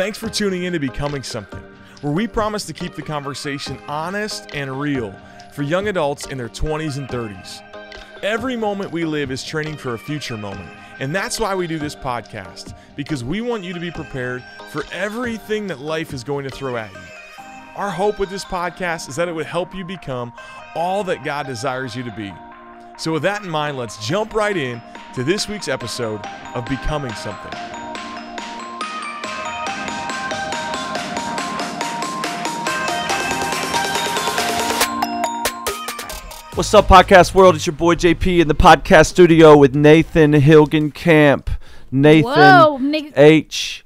Thanks for tuning in to Becoming Something, where we promise to keep the conversation honest and real for young adults in their 20s and 30s. Every moment we live is training for a future moment, and that's why we do this podcast, because we want you to be prepared for everything that life is going to throw at you. Our hope with this podcast is that it would help you become all that God desires you to be. So with that in mind, let's jump right in to this week's episode of Becoming Something. What's up, podcast world? It's your boy JP in the podcast studio with Nathan Hilgenkamp. Nathan H.C.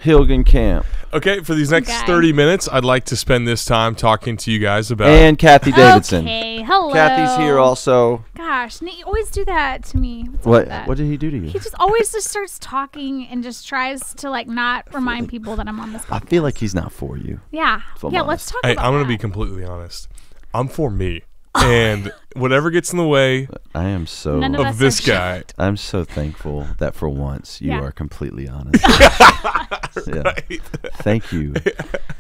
Hilgenkamp. Okay, for these next 30 minutes, I'd like to spend this time talking to you guys about... And Kathy Davidson. Okay, hello. Kathy's here also. Gosh, Nate, you always do that to me. What did he do to you? He just always just starts talking and just tries to not remind people that I'm on this podcast. I feel like he's not for you. Yeah. Yeah, let's talk about I'm going to be completely honest. I'm for me. And whatever gets in the way I am so of this guy. I'm so thankful that for once you are completely honest. Right. Thank you.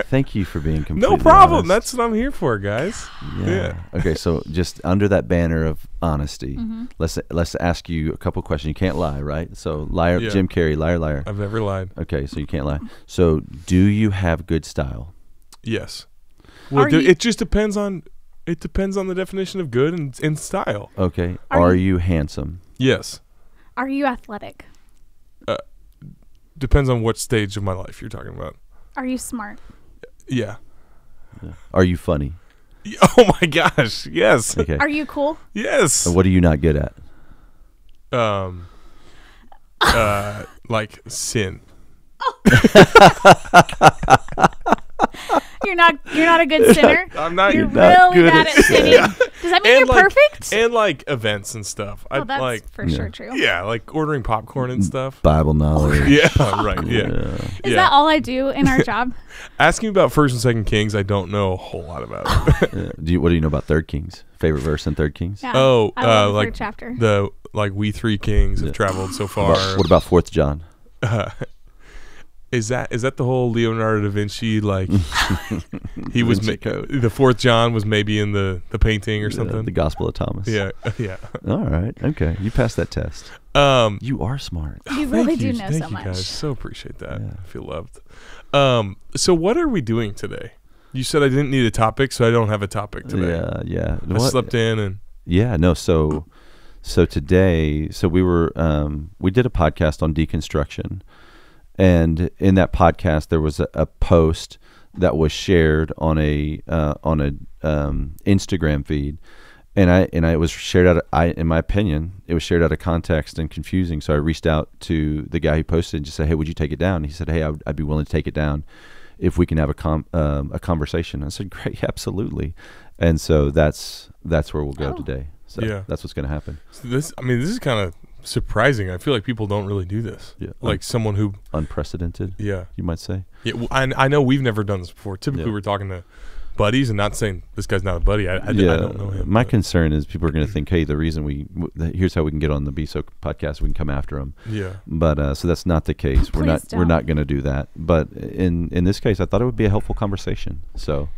Thank you for being completely honest. No problem. That's what I'm here for, guys. Yeah. Okay, so just under that banner of honesty, let's ask you a couple questions. You can't lie, right? So liar, Jim Carrey, liar. I've never lied. Okay, so you can't lie. So do you have good style? Yes. Well, it just depends on... It depends on the definition of good and style. Okay. Are you handsome? Yes. Are you athletic? Depends on what stage of my life you're talking about. Are you smart? Yeah. Are you funny? Oh my gosh, yes. Okay. Are you cool? Yes. What are you not good at? Like sin. You're not a good sinner. I'm not. You're really bad at sinning. Does that mean you're perfect? And like events and stuff. Oh, that's for sure true. Yeah, like ordering popcorn and stuff. Bible knowledge. Yeah, right. Yeah. Is that all I do in our job? Asking about 1st and 2nd Kings, I don't know a whole lot about it. What do you know about 3rd Kings? Favorite verse in 3rd Kings? Yeah, I love the 3rd chapter. We 3 kings have traveled so far. What about 4th John? Is that the whole Leonardo da Vinci, like he was the 4th John was maybe in the painting or something? The Gospel of Thomas. Yeah. All right. Okay. You passed that test. You are smart. You really do know so much. Thank you guys. So appreciate that. Yeah. I feel loved. So what are we doing today? You said I didn't need a topic, so I don't have a topic today. Yeah. I slept in and So today, we did a podcast on deconstruction. And in that podcast, there was a post that was shared on a Instagram feed, and it was shared in my opinion, it was shared out of context and confusing. So I reached out to the guy who posted and just said, "Hey, would you take it down?" And he said, "Hey, I'd be willing to take it down if we can have a conversation." I said, "Great, absolutely." And so that's where we'll go today. So that's what's going to happen. So this is kind of surprising. I feel like people don't really do this. Yeah, like someone who unprecedented. Yeah, you might say. Yeah, I know we've never done this before. Typically, we're talking to buddies, and not saying this guy's not a buddy. I don't know him. My concern is people are going to think, hey, the reason here's how we can get on the BSO podcast. We can come after him. Yeah. But so that's not the case. We're not going to do that. But in this case, I thought it would be a helpful conversation. So.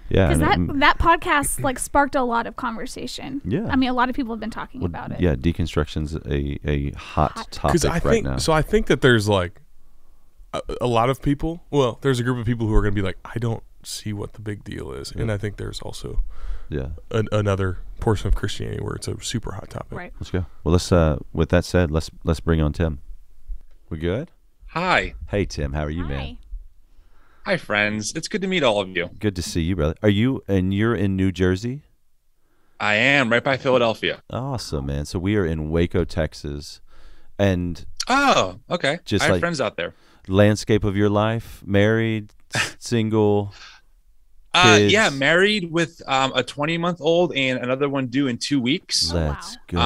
Yeah, because that podcast sparked a lot of conversation. Yeah, I mean, a lot of people have been talking about it. Yeah, deconstruction's a hot topic right now. So I think that there's a lot of people. Well, there's a group of people who are going to be like, I don't see what the big deal is, and I think there's also another portion of Christianity where it's a super hot topic. Right. Let's go. Well, let's. With that said, let's bring on Tim. We good? Hi. Hey, Tim. How are you, man? Hi, friends. It's good to meet all of you. Good to see you, brother. You're in New Jersey? I am, right by Philadelphia. Awesome, man. So we are in Waco, Texas. And oh, okay. I have friends out there. Landscape of your life, married, single, kids. Yeah, married with a 20-month-old and another one due in 2 weeks. Let's go.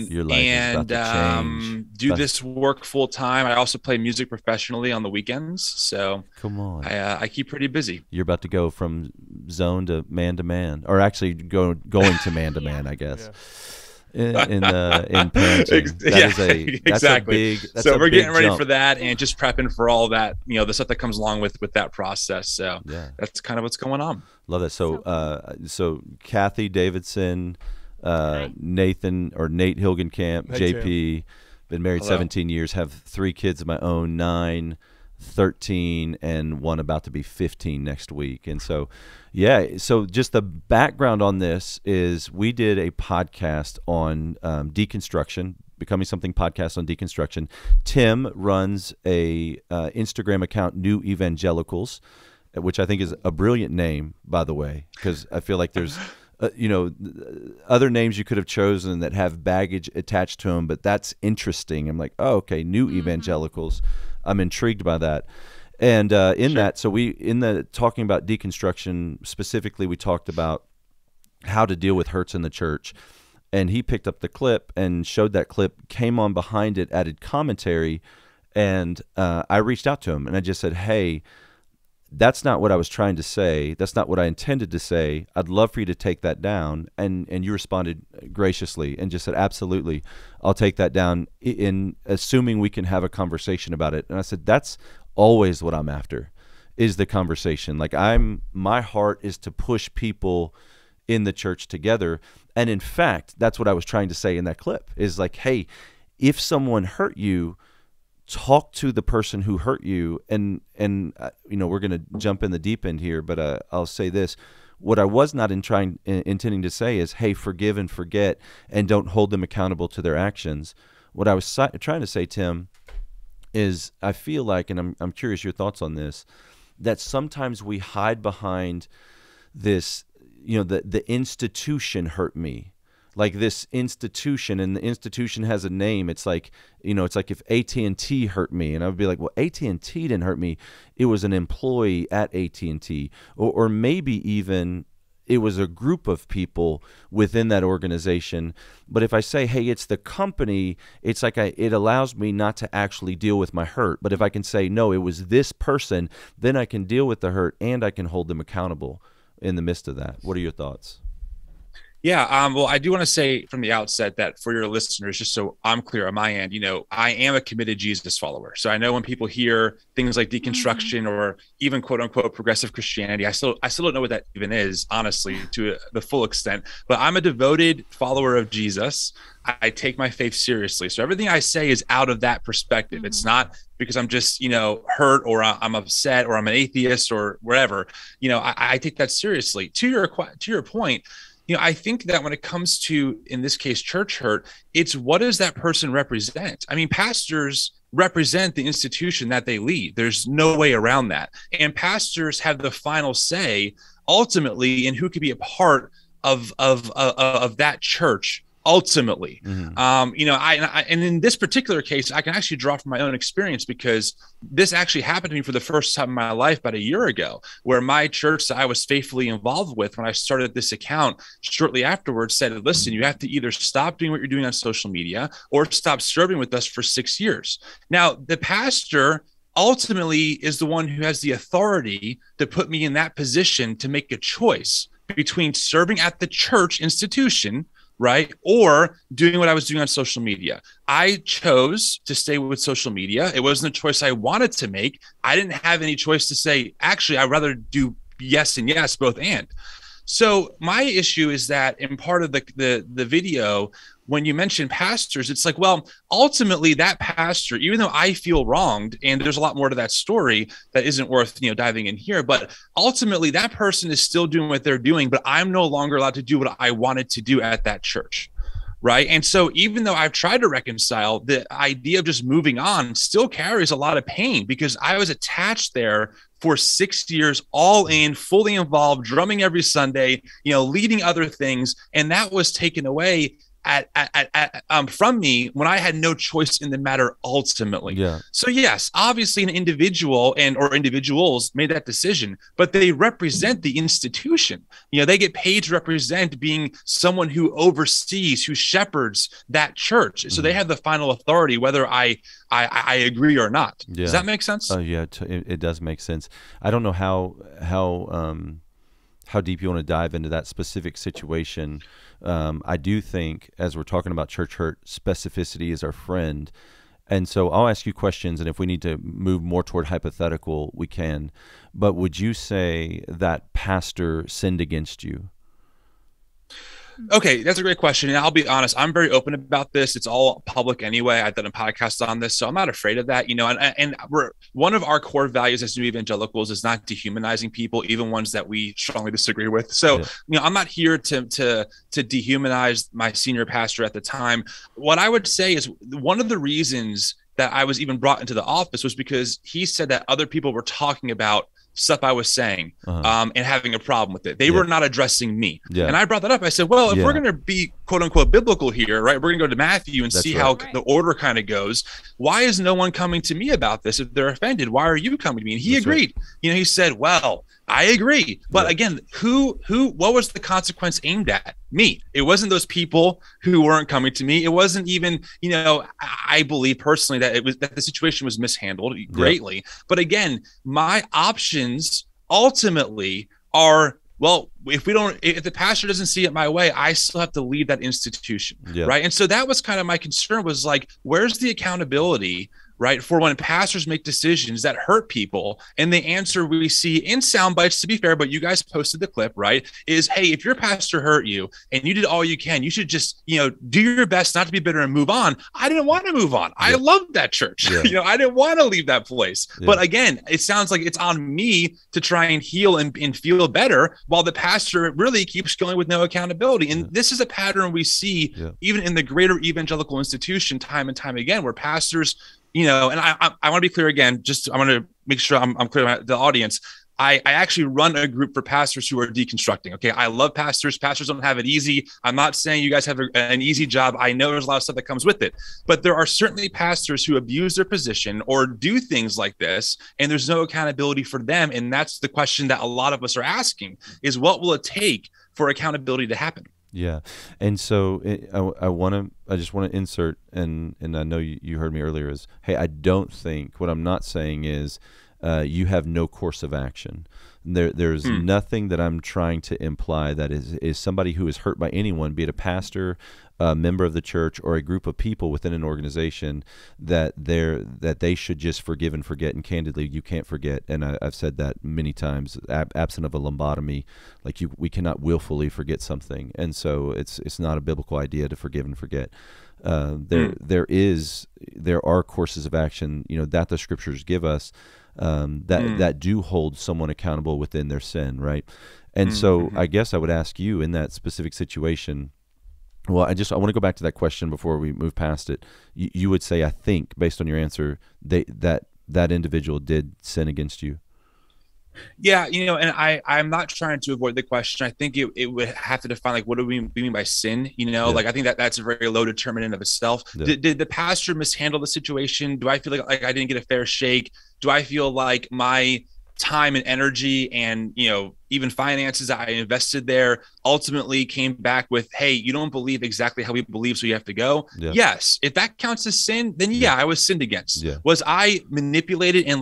Your life is about to change. Do this work full time. I also play music professionally on the weekends. So come on, I keep pretty busy. You're about to go from zone to man, or actually going to man, I guess. in parenting. Exactly. That's so a we're big getting ready jump. for that and just prepping for all that, the stuff that comes along with that process. So that's kind of what's going on. Love that. So Kathy Davidson, Nathan or Nate Hilgenkamp, JP, been married 17 years, have 3 kids of my own, 9, 13, and one about to be 15 next week. And so, so just the background on this is we did a podcast on deconstruction, Becoming Something podcast on deconstruction. Tim runs a Instagram account, New Evangelicals, which I think is a brilliant name, by the way, because I feel like there's other names you could have chosen that have baggage attached to them, but that's interesting. I'm like, oh, okay, New Evangelicals. I'm intrigued by that. And that, so talking about deconstruction specifically, we talked about how to deal with hurts in the church. And he picked up the clip and showed that clip, came on behind it, added commentary, and I reached out to him and I just said, hey, that's not what I was trying to say. That's not what I intended to say. I'd love for you to take that down. And you responded graciously and just said, absolutely, I'll take that down, in assuming we can have a conversation about it. And I said, that's always what I'm after, is the conversation. Like my heart is to push people in the church together. And in fact, that's what I was trying to say in that clip, is like, hey, if someone hurt you, talk to the person who hurt you. And we're going to jump in the deep end here, but I'll say this. What I was not intending to say is, hey, forgive and forget and don't hold them accountable to their actions. What I was trying to say, Tim, is I feel like, and I'm curious your thoughts on this, that sometimes we hide behind this, the institution hurt me. Like this institution, and the institution has a name. It's like, it's like if AT&T hurt me, and I would be like, well, AT&T didn't hurt me. It was an employee at AT&T, or maybe even it was a group of people within that organization. But if I say, hey, it's the company, it's like it allows me not to actually deal with my hurt. But if I can say, no, it was this person, then I can deal with the hurt and I can hold them accountable in the midst of that. What are your thoughts? Yeah, well, I do want to say from the outset that for your listeners, just so I'm clear on my end, I am a committed Jesus follower. So I know when people hear things like deconstruction or even quote unquote progressive Christianity, I still don't know what that even is, honestly, to the full extent. But I'm a devoted follower of Jesus. I take my faith seriously. So everything I say is out of that perspective. It's not because I'm just, hurt or I'm upset or I'm an atheist or wherever. I take that seriously. To your point, I think that when it comes to, in this case, church hurt, it's what does that person represent? I mean, pastors represent the institution that they lead. There's no way around that. And pastors have the final say ultimately in who could be a part of that church. Ultimately, and in this particular case, I can actually draw from my own experience, because this actually happened to me for the first time in my life about a year ago, where my church that I was faithfully involved with when I started this account shortly afterwards said, listen, you have to either stop doing what you're doing on social media or stop serving with us for 6 years. Now, the pastor ultimately is the one who has the authority to put me in that position to make a choice between serving at the church institution, right, or doing what I was doing on social media. I chose to stay with social media. It wasn't a choice I wanted to make. I didn't have any choice to say, actually, I'd rather do yes and yes, both and. So my issue is that in part of the video, when you mention pastors, it's like, well, ultimately that pastor, even though I feel wronged, and there's a lot more to that story that isn't worth, diving in here, but ultimately that person is still doing what they're doing, but I'm no longer allowed to do what I wanted to do at that church. Right. And so even though I've tried to reconcile, the idea of just moving on still carries a lot of pain, because I was attached there for 6 years, all in, fully involved, drumming every Sunday, leading other things. And that was taken away from me when I had no choice in the matter ultimately. Yeah. So yes, obviously an individual or individuals made that decision, but they represent the institution. They get paid to represent being someone who oversees, who shepherds that church. So they have the final authority, whether I agree or not. Yeah. Does that make sense? Oh yeah, it does make sense. I don't know how how deep you want to dive into that specific situation. I do think, as we're talking about church hurt, specificity is our friend. And so I'll ask you questions, and if we need to move more toward hypothetical, we can. But would you say that pastor sinned against you? Okay, that's a great question. And I'll be honest, I'm very open about this. It's all public anyway. I've done a podcast on this, so I'm not afraid of that. And one of our core values as new evangelicals is not dehumanizing people, even ones that we strongly disagree with. So, I'm not here to dehumanize my senior pastor at the time. What I would say is one of the reasons that I was even brought into the office was because he said that other people were talking about stuff I was saying and having a problem with it. They were not addressing me. And I brought that up. I said, well, if we're going to be quote unquote biblical here, right, we're going to go to Matthew and see how the order kind of goes. Why is no one coming to me about this? If they're offended, why are you coming to me? And he agreed. He said, well, I agree. But again, what was the consequence aimed at? Me. It wasn't those people who weren't coming to me. It wasn't even, I believe personally that the situation was mishandled greatly. But again, my options ultimately are, well, if the pastor doesn't see it my way, I still have to leave that institution. Right. And so that was kind of my concern, was like, where's the accountability, right, for when pastors make decisions that hurt people? And the answer we see in sound bites, to be fair, but you guys posted the clip, right, is, hey, if your pastor hurt you and you did all you can, you should just, do your best not to be bitter and move on. I didn't want to move on. I loved that church. I didn't want to leave that place. But again, it sounds like it's on me to try and heal and feel better, while the pastor really keeps going with no accountability. And this is a pattern we see even in the greater evangelical institution time and time again, where pastors, and I want to be clear again, I want to make sure I'm clear about the audience. I actually run a group for pastors who are deconstructing. Okay. I love pastors. Pastors don't have it easy. I'm not saying you guys have an easy job. I know there's a lot of stuff that comes with it, but there are certainly pastors who abuse their position or do things like this, and there's no accountability for them. And that's the question that a lot of us are asking, is what will it take for accountability to happen? Yeah. And so I just want to insert, and I know you heard me earlier, is, hey, I don't think, what I'm not saying is you have no course of action. There's nothing that I'm trying to imply that is somebody who is hurt by anyone, be it a pastor, a member of the church, or a group of people within an organization, that they should just forgive and forget. And candidly, you can't forget. And I've said that many times, absent of a lobotomy, like we cannot willfully forget something. And so it's not a biblical idea to forgive and forget. There are courses of action, that the scriptures give us, that do hold someone accountable within their sin, right? And so I guess I would ask you, in that specific situation, well, I want to go back to that question before we move past it. You would say, I think, based on your answer, that individual did sin against you. Yeah, and I'm not trying to avoid the question. I think it would have to define, like, what do we mean by sin? Like, I think that's a very loaded term in and of itself. Did the pastor mishandle the situation? Do I feel like I didn't get a fair shake? Do I feel like my time and energy and, even finances I invested there ultimately came back with, hey, you don't believe exactly how we believe, so you have to go? Yes. If that counts as sin, then I was sinned against. Was I manipulated and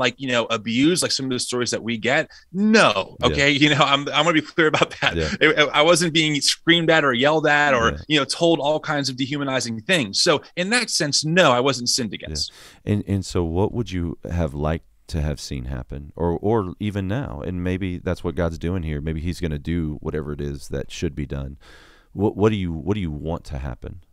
abused, like some of the stories that we get? No. Okay. I'm going to be clear about that. I wasn't being screamed at or yelled at or, told all kinds of dehumanizing things. So in that sense, no, I wasn't sinned against. And so what would you have liked to have seen happen, or even now? And maybe that's what God's doing here. Maybe he's going to do whatever it is that should be done. What do you want to happen?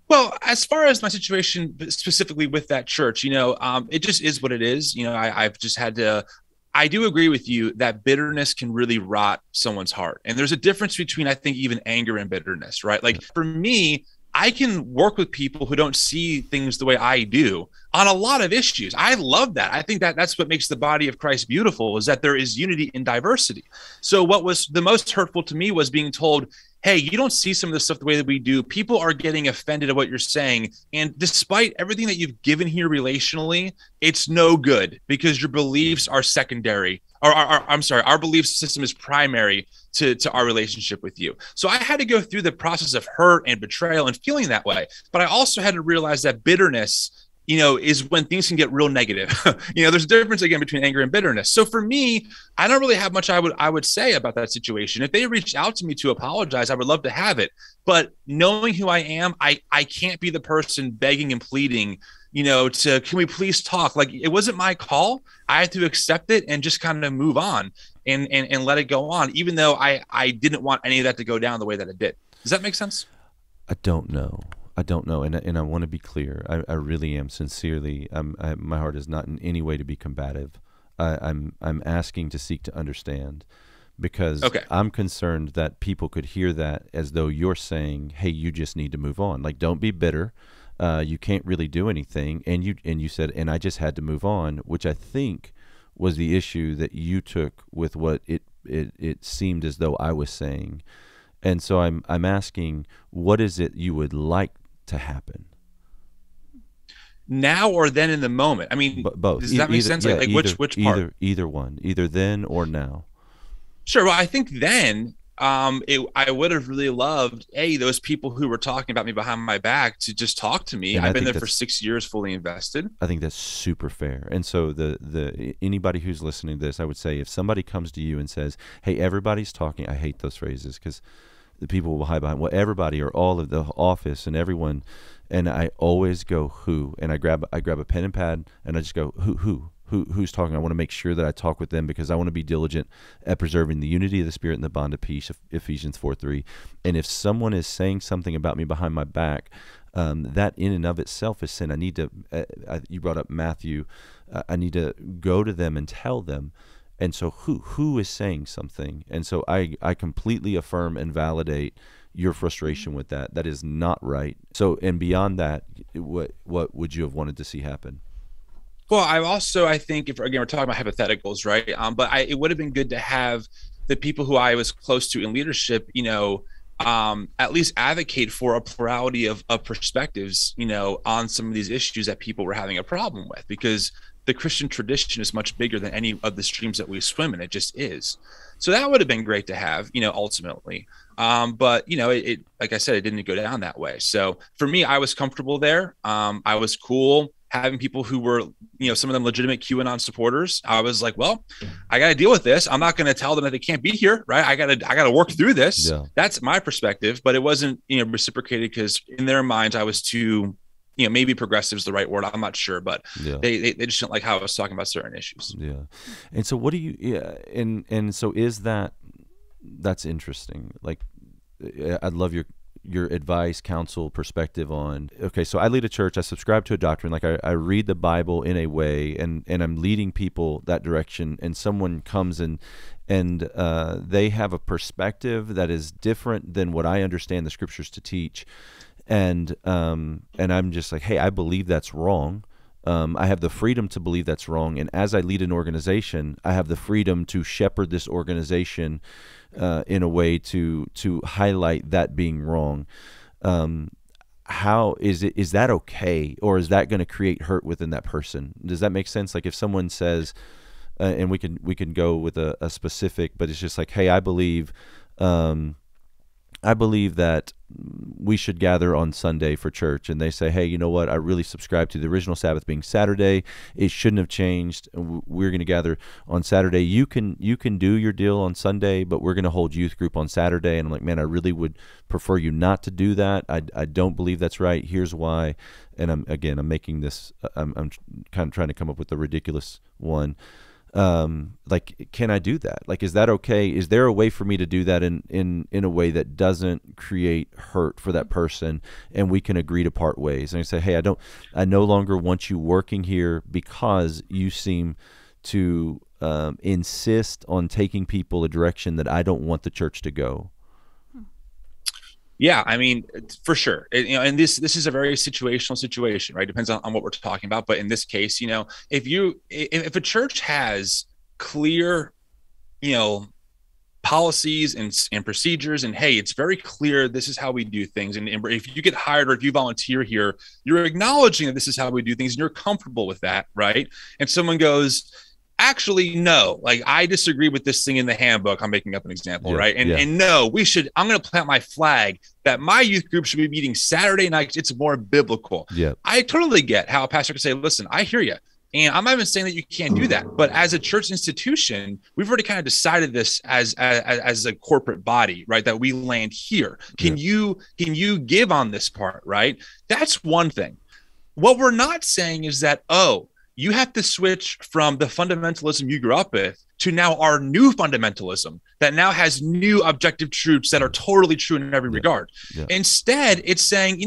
Well, as far as my situation specifically with that church, it just is what it is. I've just had to, I do agree with you that bitterness can really rot someone's heart. And there's a difference between, I think, even anger and bitterness, right? Like, for me, I can work with people who don't see things the way I do on a lot of issues. I love that. I think that's what makes the body of Christ beautiful, is that there is unity in diversity. So what was the most hurtful to me was being told, hey, you don't see some of the stuff the way that we do. People are getting offended at what you're saying. And despite everything that you've given here relationally, it's no good because your beliefs are secondary. Our belief system is primary to our relationship with you. So I had to go through the process of hurt and betrayal and feeling that way. But I also had to realize that bitterness, is when things can get real negative. There's a difference again between anger and bitterness. So for me, I don't really have much I would say about that situation. If they reached out to me to apologize, I would love to have it. But knowing who I am, I can't be the person begging and pleading, can we please talk? Like, it wasn't my call. I had to accept it and just kind of move on and let it go on, even though I didn't want any of that to go down the way that it did. Does that make sense? I don't know. And I want to be clear. I really am sincerely. My heart is not in any way to be combative. I'm asking to seek to understand, because I'm concerned that people could hear that as though you're saying, "Hey, you just need to move on. Like, don't be bitter. You can't really do anything." And you said, "And I just had to move on," which I think was the issue that you took with what it seemed as though I was saying. And so I'm asking, what is it you would like to happen? Now or then in the moment? I mean, both. Does that make sense? Yeah, like which part? Either one. Either then or now. Sure. Well, I think then I would have really loved those people who were talking about me behind my back to just talk to me. I've been there for 6 years, fully invested. I think that's super fair. And so the anybody who's listening to this, I would say, if somebody comes to you and says, "Hey, everybody's talking," I hate those phrases because the people will hide behind, well, everybody or all of the office and everyone, and I always go, who? And I grab a pen and pad and I just go, who's talking? I want to make sure that I talk with them because I want to be diligent at preserving the unity of the Spirit and the bond of peace, Ephesians 4:3. And if someone is saying something about me behind my back, that in and of itself is sin. I need to, you brought up Matthew, I need to go to them and tell them. And so who is saying something? And so I completely affirm and validate your frustration with that. That is not right. So, and beyond that, what would you have wanted to see happen? Well, I think, if again, we're talking about hypotheticals, right? But it would have been good to have the people who I was close to in leadership, at least advocate for a plurality of perspectives, on some of these issues that people were having a problem with, because the Christian tradition is much bigger than any of the streams that we swim in. It just is. So that would have been great to have, ultimately. But, it like I said, it didn't go down that way. So for me, I was comfortable there. I was cool having people who were, some of them legitimate QAnon supporters. I was like, well, I got to deal with this. I'm not going to tell them that they can't be here, right? I got to work through this. Yeah. That's my perspective, but it wasn't, reciprocated, because in their minds I was too, maybe progressive is the right word. I'm not sure, but they just didn't like how I was talking about certain issues. Yeah. And so what do you, and so that's interesting. Like, I'd love your advice, counsel, perspective on, okay, so I lead a church, I subscribe to a doctrine, like I read the Bible in a way, and I'm leading people that direction, and someone comes and they have a perspective that is different than what I understand the scriptures to teach. And I'm just like, hey, I believe that's wrong. I have the freedom to believe that's wrong. And as I lead an organization, I have the freedom to shepherd this organization in a way to highlight that being wrong. How is that okay? Or is that going to create hurt within that person? Does that make sense? Like if someone says, and we can go with a specific, but it's just like, hey, I believe that we should gather on Sunday for church, and they say, hey, you know what, I really subscribe to the original Sabbath being Saturday. It shouldn't have changed. We're going to gather on Saturday. You can do your deal on Sunday, but we're going to hold youth group on Saturday. And I'm like, man, I really would prefer you not to do that. I don't believe that's right. Here's why. And I'm making this, I'm kind of trying to come up with a ridiculous one. Like, can I do that? Like, is that okay? Is there a way for me to do that in a way that doesn't create hurt for that person, and we can agree to part ways? And I say, hey, I no longer want you working here because you seem to insist on taking people a direction that I don't want the church to go. Yeah, I mean, for sure. And this is a very situational situation, right? Depends on what we're talking about. But in this case, if a church has clear, policies and procedures, and hey, it's very clear this is how we do things. And if you get hired or if you volunteer here, you're acknowledging that this is how we do things and you're comfortable with that, right? And someone goes, actually, no, like I disagree with this thing in the handbook. I'm making up an example, right? And no, I'm going to plant my flag that my youth group should be meeting Saturday nights. It's more biblical. Yeah. I totally get how a pastor can say, listen, I hear you. And I'm not even saying that you can't do that, but as a church institution, we've already kind of decided this as a corporate body, right? That we land here. Can you give on this part, right? That's one thing. What we're not saying is that, you have to switch from the fundamentalism you grew up with to now our new fundamentalism that now has new objective truths that are totally true in every regard. Yeah. Instead, it's saying,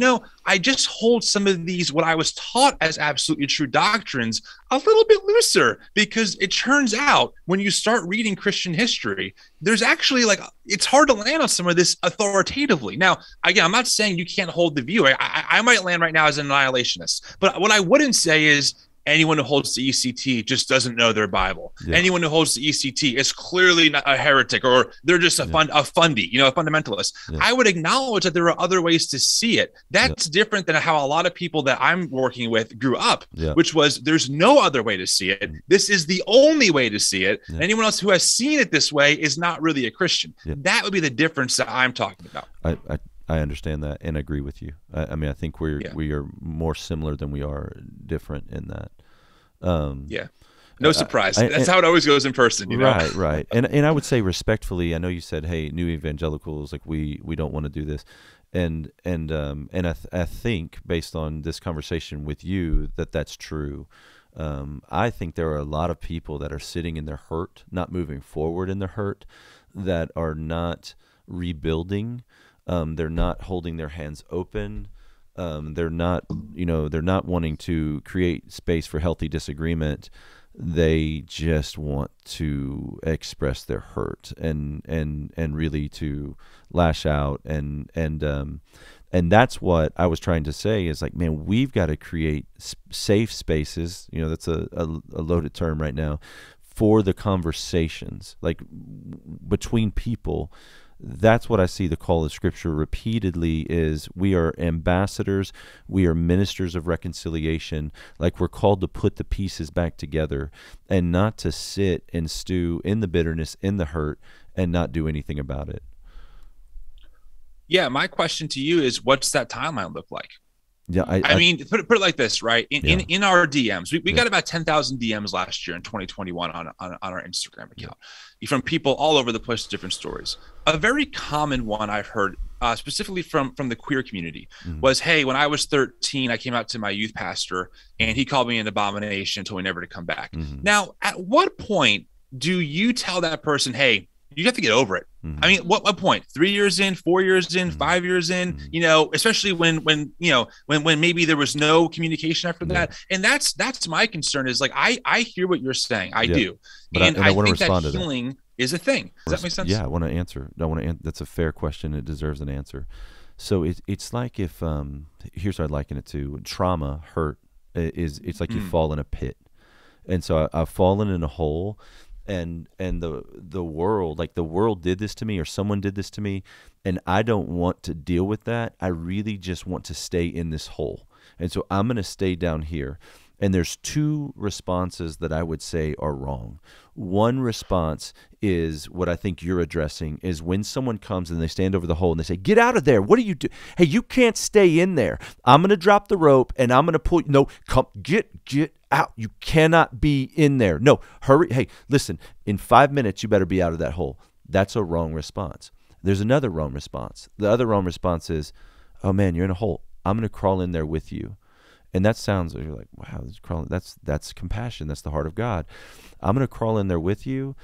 I just hold some of these, what I was taught as absolutely true doctrines, a little bit looser, because it turns out when you start reading Christian history, there's actually it's hard to land on some of this authoritatively. Now, again, I'm not saying you can't hold the view. I might land right now as an annihilationist, but what I wouldn't say is, anyone who holds the ECT just doesn't know their Bible. Yeah. Anyone who holds the ECT is clearly not a heretic, or they're just a fundie, a fundamentalist. Yeah. I would acknowledge that there are other ways to see it. That's different than how a lot of people that I'm working with grew up, which was there's no other way to see it. This is the only way to see it. Yeah. Anyone else who has seen it this way is not really a Christian. Yeah. That would be the difference that I'm talking about. I understand that and agree with you. I mean, I think we are more similar than we are different in that. No surprise. That's how it always goes in person, Right. And I would say respectfully, I know you said, hey, new evangelicals, we don't want to do this. And I think based on this conversation with you that's true. I think there are a lot of people that are sitting in their hurt, not moving forward in their hurt, that are not rebuilding. They're not holding their hands open. They're not wanting to create space for healthy disagreement. They just want to express their hurt and really to lash out and that's what I was trying to say is man, we've got to create safe spaces. That's a loaded term right now for the conversations between people. That's what I see the call of Scripture repeatedly is we are ambassadors, we are ministers of reconciliation, we're called to put the pieces back together and not to sit and stew in the bitterness, in the hurt, and not do anything about it. Yeah, my question to you is, what's that timeline look like? Yeah, I mean, put it like this, right? In our DMs, we got about 10,000 DMs last year in 2021 on our Instagram account from people all over the place, different stories. A very common one I've heard, specifically from the queer community, was, hey, when I was 13, I came out to my youth pastor and he called me an abomination, told me never to come back. Now, at what point do you tell that person, hey, you have to get over it? I mean, what point? 3 years in, 4 years in, 5 years in, especially when maybe there was no communication after that. And that's my concern is I hear what you're saying. I do. But and I think respond that healing is a thing. Does that make sense? Yeah, I want to answer. That's a fair question. It deserves an answer. So it's like if, here's what I'd liken it to. Trauma, hurt, it's like you fall in a pit. And so I've fallen in a hole. And the world did this to me, or someone did this to me, and I don't want to deal with that. I really just want to stay in this hole. And so I'm going to stay down here. And there's two responses that I would say are wrong. One response is what I think you're addressing, is when someone comes and they stand over the hole and they say, get out of there. What do you do? Hey, you can't stay in there. I'm going to drop the rope and I'm going to pull. No, come, get out. You cannot be in there. No, hurry. Hey, listen, in 5 minutes, you better be out of that hole. That's a wrong response. There's another wrong response. The other wrong response is, oh man, you're in a hole. I'm going to crawl in there with you. And that sounds, you're like, wow, that's compassion. That's the heart of God. I'm going to crawl in there with you,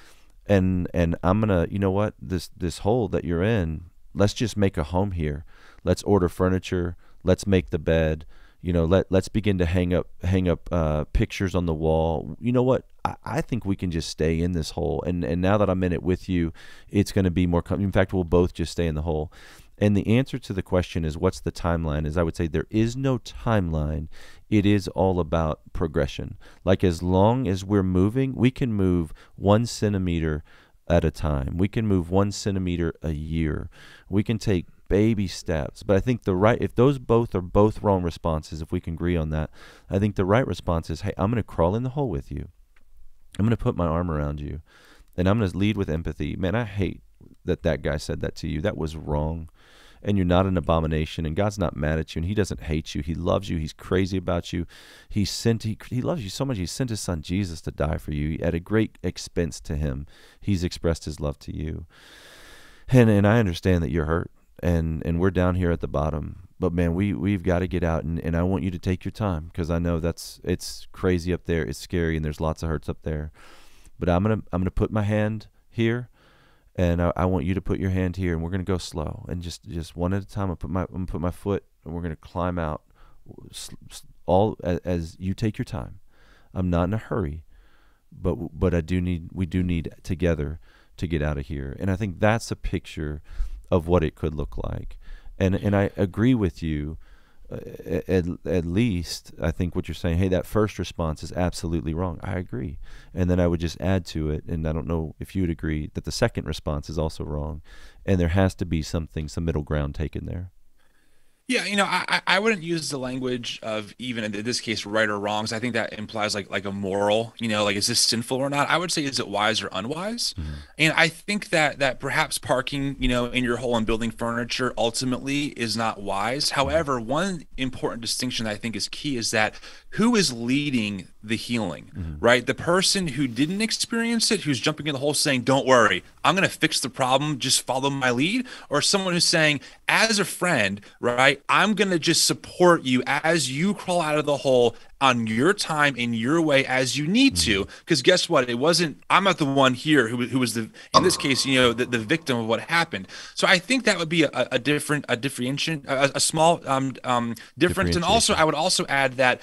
and I'm going to, you know what, this hole that you're in, let's just make a home here. Let's order furniture. Let's make the bed. Let's begin to hang up pictures on the wall. You know what? I think we can just stay in this hole. And now that I'm in it with you, it's going to be more. In fact, we'll both just stay in the hole. And the answer to the question is, what's the timeline? Is I would say there is no timeline. It is all about progression. As long as we're moving, we can move 1 centimeter at a time. We can move 1 centimeter a year. We can take baby steps. But I think if those both are both wrong responses, if we can agree on that, I think the right response is, hey, I'm going to crawl in the hole with you. I'm going to put my arm around you, and I'm going to lead with empathy. Man, I hate that guy said that to you. That was wrong. And you're not an abomination, and God's not mad at you, and he doesn't hate you. He loves you. He's crazy about you. He loves you so much. He sent his son Jesus to die for you at a great expense to him. He's expressed his love to you. And I understand that you're hurt, and we're down here at the bottom. But man, we've got to get out, and I want you to take your time, because I know it's crazy up there. It's scary, and there's lots of hurts up there. But I'm gonna put my hand here. And I want you to put your hand here, and we're going to go slow, and just one at a time. I'm going to put my foot, and we're going to climb out, all as you take your time. I'm not in a hurry, but we do need together to get out of here. And I think that's a picture of what it could look like. And I agree with you. At least I think what you're saying, hey, that first response is absolutely wrong. I agree. And then I would just add to it, and I don't know if you would agree, that the second response is also wrong, and there has to be some middle ground taken there. Yeah, I wouldn't use the language of, even in this case, right or wrong. So I think that implies like a moral, like, is this sinful or not? I would say, is it wise or unwise? Mm-hmm. And I think that perhaps parking, in your hole and building furniture ultimately is not wise. However, one important distinction that I think is key is that who is leading the healing, right? The person who didn't experience it, who's jumping in the hole saying, don't worry, I'm going to fix the problem, just follow my lead, or someone who's saying, as a friend, right, I'm going to just support you as you crawl out of the hole on your time, in your way, as you need to. Because guess what? I'm not the one here who was in this case, the victim of what happened. So I think that would be a small difference. And also, I would also add that,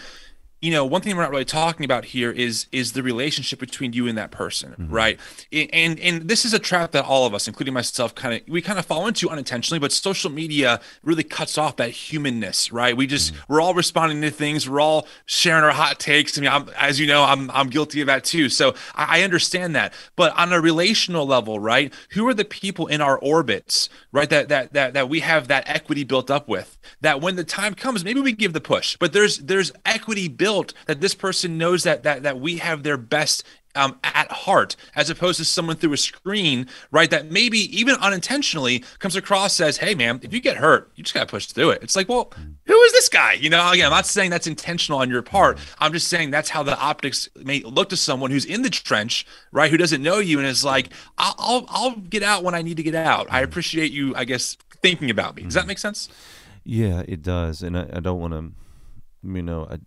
one thing we're not really talking about here is the relationship between you and that person, right? And this is a trap that all of us, including myself, we kind of fall into unintentionally, but social media really cuts off that humanness, right? We're all responding to things. We're all sharing our hot takes. I mean, as you know, I'm guilty of that too. So I understand that. But on a relational level, right? Who are the people in our orbits, right? That we have that equity built up with, that when the time comes, maybe we give the push, but there's equity built, that this person knows that we have their best at heart, as opposed to someone through a screen, right, that maybe even unintentionally comes across as, hey man, if you get hurt, you just gotta push through it. It's like, well, who is this guy? Again, I'm not saying that's intentional on your part. I'm just saying that's how the optics may look to someone who's in the trench, right, who doesn't know you, and is like, I'll get out when I need to get out. I appreciate you, I guess, thinking about me. Does that make sense? Yeah, it does. And I don't want to,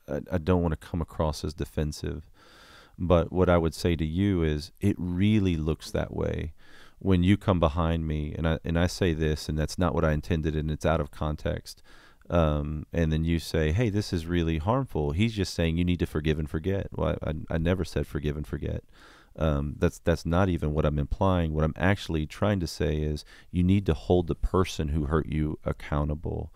I don't want to come across as defensive, but what I would say to you is, it really looks that way when you come behind me and I say this, and that's not what I intended, and it's out of context, and then you say, hey, this is really harmful. He's just saying you need to forgive and forget. Well, I never said forgive and forget. That's not even what I'm implying. What I'm actually trying to say is, you need to hold the person who hurt you accountable.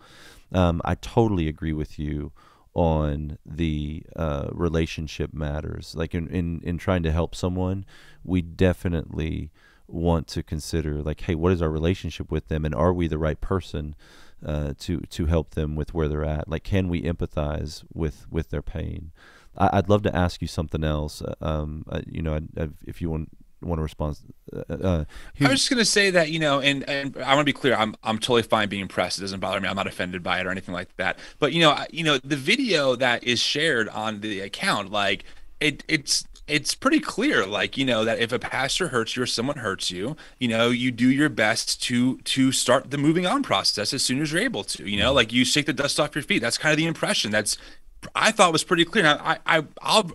I totally agree with you on the relationship matters. Like in trying to help someone, we definitely want to consider, like, hey, what is our relationship with them, and are we the right person to help them with where they're at? Like, can we empathize with their pain? I'd love to ask you something else. If you want to respond. I was just going to say that, and I want to be clear, I'm totally fine being pressed. It doesn't bother me. I'm not offended by it or anything like that. But, the video that is shared on the account, like, it's pretty clear, like, that if a pastor hurts you or someone hurts you, you do your best to start the moving on process as soon as you're able to, like, you shake the dust off your feet. That's kind of the impression I thought was pretty clear. Now, I'll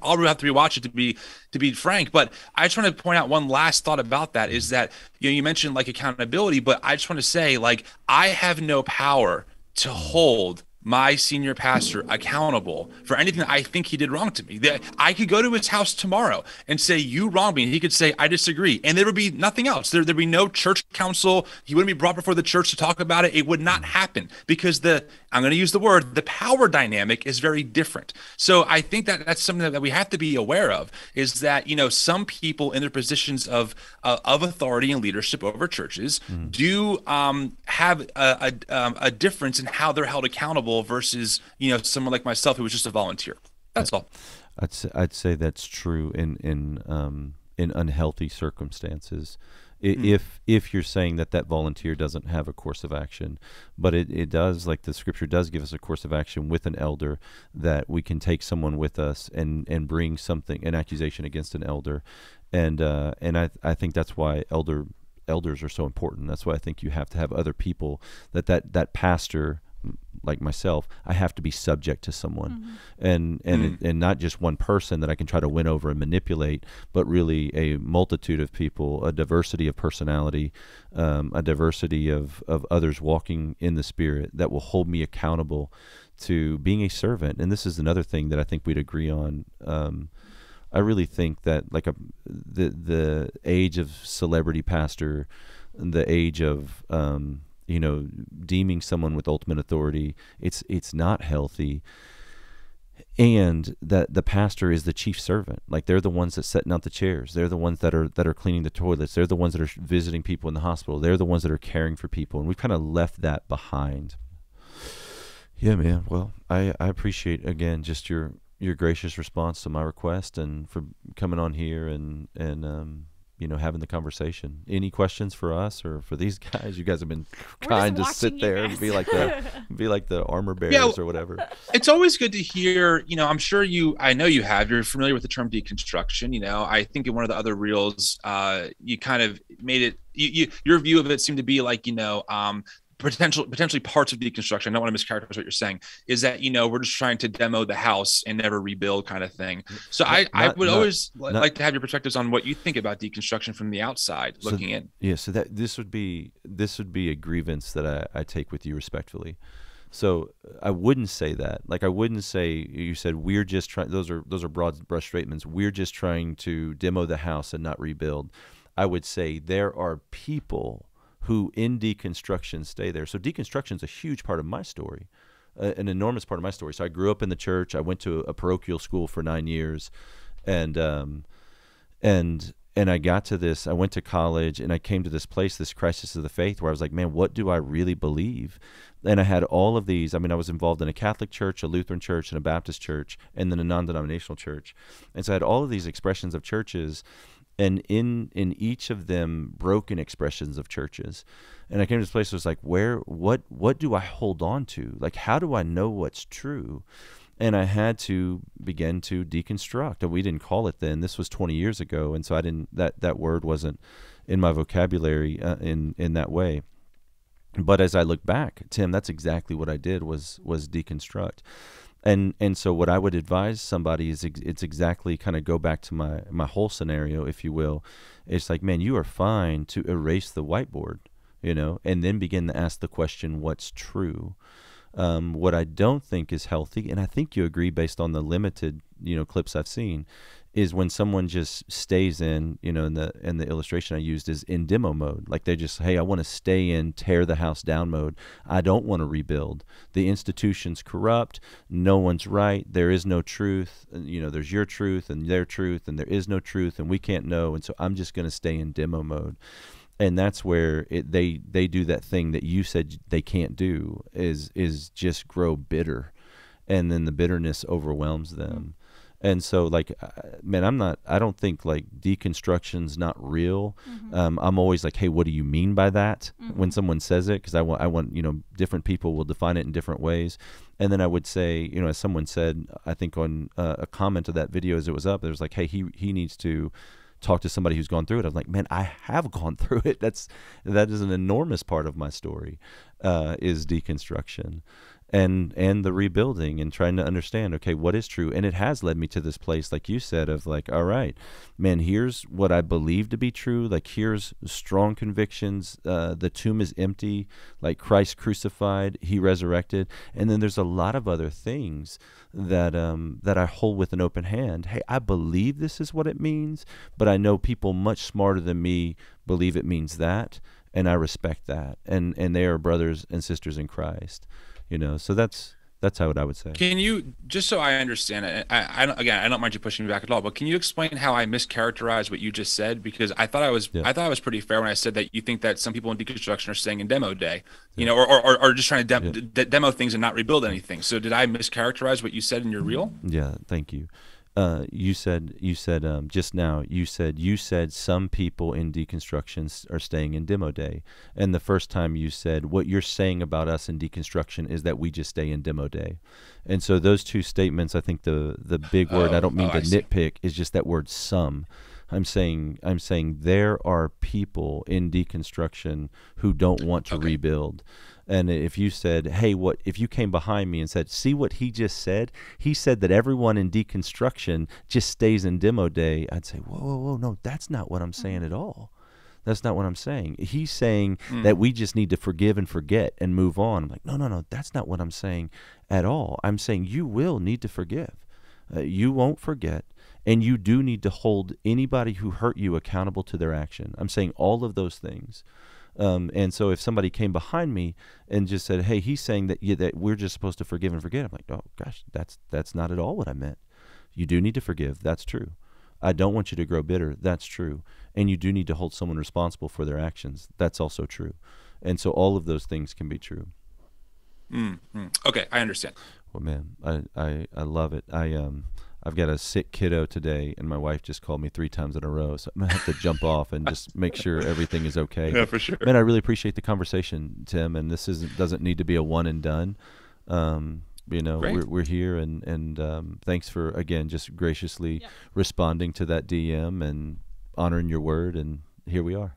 have to rewatch it to be frank, but I just want to point out one last thought about that, is that, you mentioned like accountability, but I just want to say, like, I have no power to hold my senior pastor accountable for anything that I think he did wrong to me. That I could go to his house tomorrow and say, you wronged me, and he could say, I disagree, and there would be nothing else. There'd be no church council. He wouldn't be brought before the church to talk about it. It would not happen, because I'm going to use the word, the power dynamic is very different. So I think that's something that we have to be aware of, is that, some people in their positions of authority and leadership over churches do have a difference in how they're held accountable versus, someone like myself who was just a volunteer. That's all. I'd say that's true in unhealthy circumstances. If you're saying that volunteer doesn't have a course of action, but it does, like the scripture does give us a course of action with an elder, that we can take someone with us and bring an accusation against an elder, and I think that's why elders are so important. That's why I think you have to have other people, that pastor, like myself, I have to be subject to someone, and not just one person that I can try to win over and manipulate, but really a multitude of people, a diversity of personality, a diversity of others walking in the Spirit that will hold me accountable to being a servant. And this is another thing that I think we'd agree on. I really think that like the age of celebrity pastor, the age of deeming someone with ultimate authority, it's not healthy. And that the pastor is the chief servant. Like, they're the ones that setting out the chairs. They're the ones that are cleaning the toilets. They're the ones that are visiting people in the hospital. They're the ones that are caring for people. And we've kind of left that behind. Yeah, man. Well, I appreciate, again, just your gracious response to my request, and for coming on here and having the conversation. Any questions for us or for these guys? You guys have been kind to sit there and be like the armor bearers or whatever. It's always good to hear, I'm sure I know you're familiar with the term deconstruction. I think in one of the other reels, you kind of made it, your view of it seemed to be like, potentially parts of deconstruction, I don't want to mischaracterize what you're saying, is that, we're just trying to demo the house and never rebuild kind of thing. So I would always like to have your perspectives on what you think about deconstruction from the outside looking in. Yeah. So that this would be a grievance that I take with you respectfully. So I wouldn't say that. Like, I wouldn't say, you said we're just trying, those are broad brush statements. We're just trying to demo the house and not rebuild. I would say there are people who in deconstruction stay there. So deconstruction is a huge part of my story, an enormous part of my story. So I grew up in the church. I went to a parochial school for 9 years, and I got to this. I went to college, and I came to this place, this crisis of the faith, where I was like, man, what do I really believe? And I had all of these. I mean, I was involved in a Catholic church, a Lutheran church, and a Baptist church, and then a non-denominational church. And so I had all of these expressions of churches, and in each of them, broken expressions of churches. And I came to this place that was like, what do I hold on to? Like, how do I know what's true? And I had to begin to deconstruct. And we didn't call it then. This was 20 years ago, and so I didn't. That word wasn't in my vocabulary in that way. But as I look back, Tim, that's exactly what I did was deconstruct. And so what I would advise somebody is it's exactly kind of go back to my whole scenario, if you will. It's like, man, you are fine to erase the whiteboard, and then begin to ask the question, what's true? What I don't think is healthy, and I think you agree based on the limited, clips I've seen, is when someone just stays in, in the illustration I used is in demo mode. Like, they just, hey, I want to stay in tear the house down mode. I don't want to rebuild. The institution's corrupt. No one's right. There is no truth. There's your truth and their truth, and there is no truth, and we can't know. And so I'm just going to stay in demo mode. And that's where they do that thing that you said they can't do, is just grow bitter, and then the bitterness overwhelms them. And so, like, man, I don't think like deconstruction's not real. I'm always like, hey, what do you mean by that? When someone says it, because I want, different people will define it in different ways. And then I would say, as someone said, I think on a comment of that video as it was up, there was like, hey, he needs to talk to somebody who's gone through it. I'm like, man, I have gone through it. That is an enormous part of my story, is deconstruction. And the rebuilding and trying to understand, okay, what is true? And it has led me to this place, like you said, of like, all right, man, here's what I believe to be true. Like, here's strong convictions. The tomb is empty, like Christ crucified, he resurrected. And then there's a lot of other things that I hold with an open hand. Hey, I believe this is what it means, but I know people much smarter than me believe it means that, and I respect that. And they are brothers and sisters in Christ. So that's how I would say. Can you, just so I understand it, I don't mind you pushing me back at all, but can you explain how I mischaracterized what you just said? Because I thought I was pretty fair when I said that you think that some people in deconstruction are staying in demo day, or just trying to demo things and not rebuild anything. So did I mischaracterize what you said in your reel? Yeah, thank you. You said just now, you said some people in deconstruction are staying in demo day. And the first time you said, what you're saying about us in deconstruction is that we just stay in demo day. And so those two statements, I think the big word, I don't mean to nitpick, is just that word some. I'm saying there are people in deconstruction who don't want to rebuild. And if you said, hey, if you came behind me and said, see what he just said? He said that everyone in deconstruction just stays in demo day. I'd say, whoa, no, that's not what I'm saying at all. That's not what I'm saying. He's saying that we just need to forgive and forget and move on. I'm like, no, that's not what I'm saying at all. I'm saying you will need to forgive. You won't forget. And you do need to hold anybody who hurt you accountable to their action. I'm saying all of those things. And so if somebody came behind me and just said, hey, he's saying that that we're just supposed to forgive and forget, I'm like, oh, gosh, that's not at all what I meant. You do need to forgive. That's true. I don't want you to grow bitter. That's true. And you do need to hold someone responsible for their actions. That's also true. And so all of those things can be true. Okay, I understand. Well, man, I love it. I've got a sick kiddo today, and my wife just called me 3 times in a row, so I'm going to have to jump off and just make sure everything is okay. Yeah, for sure. Man, I really appreciate the conversation, Tim, and this doesn't need to be a one and done. We're here, and thanks for, again, just graciously responding to that DM and honoring your word, and here we are.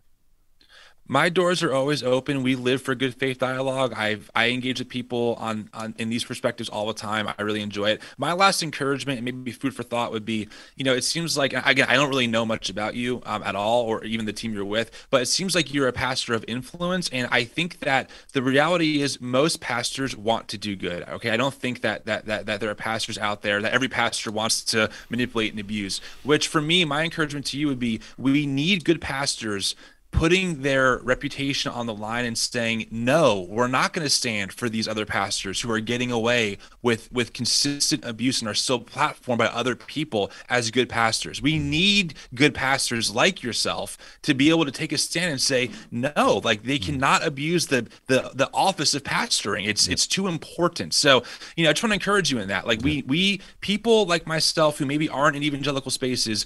My doors are always open. We live for good faith dialogue. I engage with people on in these perspectives all the time. I really enjoy it. My last encouragement and maybe food for thought would be, it seems like, again, I don't really know much about you at all, or even the team you're with, but it seems like you're a pastor of influence. And I think that the reality is most pastors want to do good. Okay. I don't think that there are pastors out there, that every pastor wants to manipulate and abuse, which for me, my encouragement to you would be, we need good pastors putting their reputation on the line and saying, no, we're not going to stand for these other pastors who are getting away with consistent abuse and are still platformed by other people as good pastors. We need good pastors like yourself to be able to take a stand and say, no, like they cannot abuse the office of pastoring. It's too important. So, I just want to encourage you in that. Like we people like myself who maybe aren't in evangelical spaces,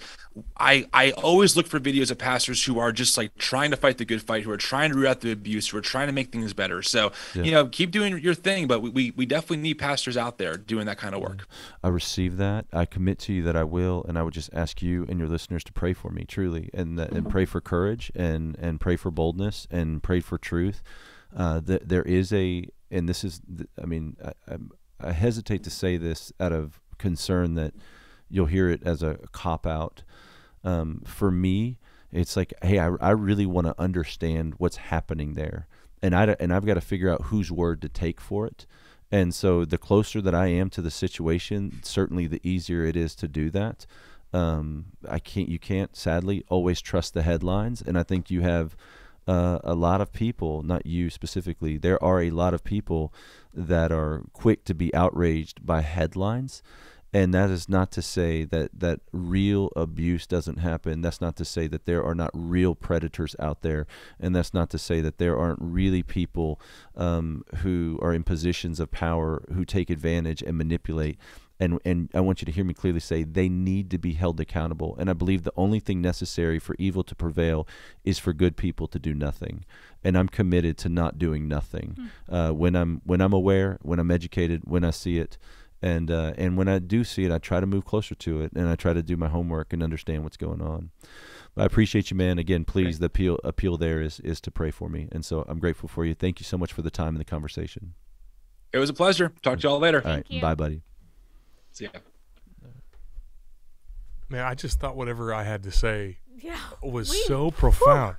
I always look for videos of pastors who are just like trying to fight the good fight, who are trying to root out the abuse, who are trying to make things better. So, keep doing your thing, but we definitely need pastors out there doing that kind of work. I receive that. I commit to you that I will, and I would just ask you and your listeners to pray for me, truly, and pray for courage and pray for boldness and pray for truth. There is and this is, I hesitate to say this out of concern that you'll hear it as a cop-out. For me, it's like, hey, I really want to understand what's happening there, and I've got to figure out whose word to take for it. And so the closer that I am to the situation, certainly the easier it is to do that. You can't sadly always trust the headlines, and I think you have a lot of people, not you specifically, there are a lot of people that are quick to be outraged by headlines. And that is not to say that real abuse doesn't happen. That's not to say that there are not real predators out there. And that's not to say that there aren't really people who are in positions of power who take advantage and manipulate. And I want you to hear me clearly say they need to be held accountable. And I believe the only thing necessary for evil to prevail is for good people to do nothing. And I'm committed to not doing nothing. When I'm aware, when I'm educated, when I see it. And when I do see it, I try to move closer to it, and I try to do my homework and understand what's going on. But I appreciate you, man. Again, please, the appeal there is to pray for me. And so I'm grateful for you. Thank you so much for the time and the conversation. It was a pleasure. Talk to y'all later. All right. Bye, buddy. See ya. Man, I just thought whatever I had to say was so profound.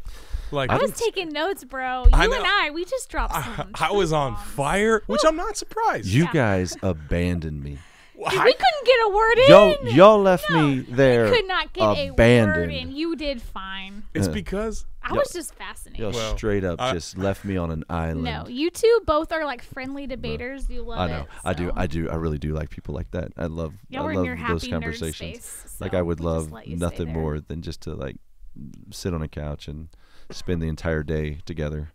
Like, I was taking notes, bro. We just dropped some. I was on fire, which I'm not surprised. You guys abandoned me. Dude, we couldn't get a word in. Y'all left me there. We could not get a word in. You did fine. It's because I was just fascinated. Y'all straight up just left me on an island. No, you two both are like friendly debaters. You love it. I know. I do. I really do like people like that. I love those conversations. Space, like I would love nothing more than just to like sit on a couch and spend the entire day together.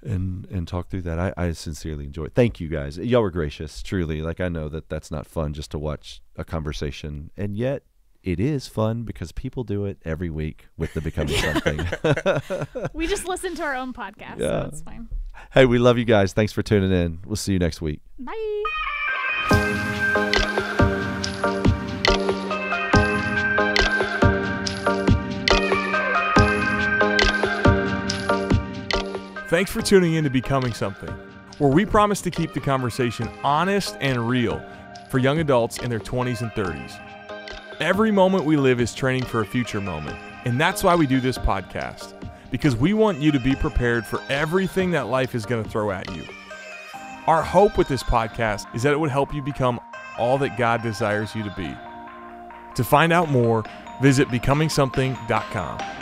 and talk through that. I sincerely enjoy it. Thank you guys. Y'all were gracious, truly. Like, I know that's not fun just to watch a conversation, and yet it is fun because people do it every week with the Becoming Something. We just listen to our own podcast, so it's fine. Hey, we love you guys. Thanks for tuning in. We'll see you next week. Bye. Thanks for tuning in to Becoming Something, where we promise to keep the conversation honest and real for young adults in their 20s and 30s. Every moment we live is training for a future moment, and that's why we do this podcast, because we want you to be prepared for everything that life is going to throw at you. Our hope with this podcast is that it would help you become all that God desires you to be. To find out more, visit becomingsomething.com.